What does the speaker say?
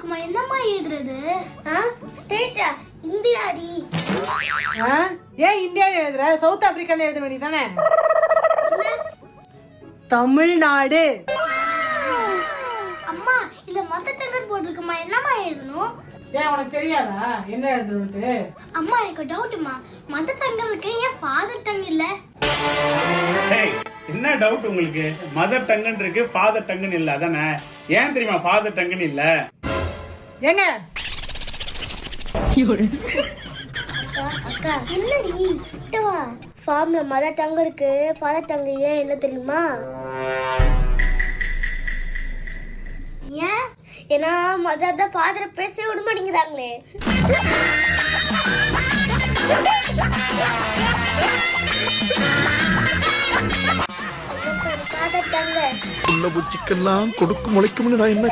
இருக்குமா? என்னம்மா எழுதுறது? ஸ்டேட்டா? இந்தியாடி. ஏன் இந்தியா எழுதுற? சவுத் ஆப்பிரிக்கான்னு எழுத வேண்டியதானே? தமிழ்நாடு. அம்மா இல்ல மதர் டங்கர் போட்டிருக்குமா? என்னம்மா எழுதணும்? ஏன் உனக்கு தெரியாதா என்ன எழுதணும்ட்டு? அம்மா எனக்கு டவுட்மா, மதர் டங்கர் இருக்கு, ஏன் ஃபாதர் டங் இல்ல? என்ன டவுட் உங்களுக்கு? மதர் டங்குன்னு இருக்கு, ஃபாதர் டங்குன்னு இல்ல, அதானே? ஏன் தெரியுமா ஃபாதர் டங்குன்னு இல்ல? ஏங்க அக்கா என்னடி கிட்டவா? ஃபார்ம்ல மதர் டங் இருக்கு, ஃபாதர் டங் ஏன் என்ன தெரியுமா? ஏன்? ஏன்னா மதர் தான் ஃபாதரை பேசவே விட மாட்டேங்கிறாங்களே. உள்ள பூச்சிக்கெல்லாம் கொடுக்கு முளைக்கும்னு நான் என்ன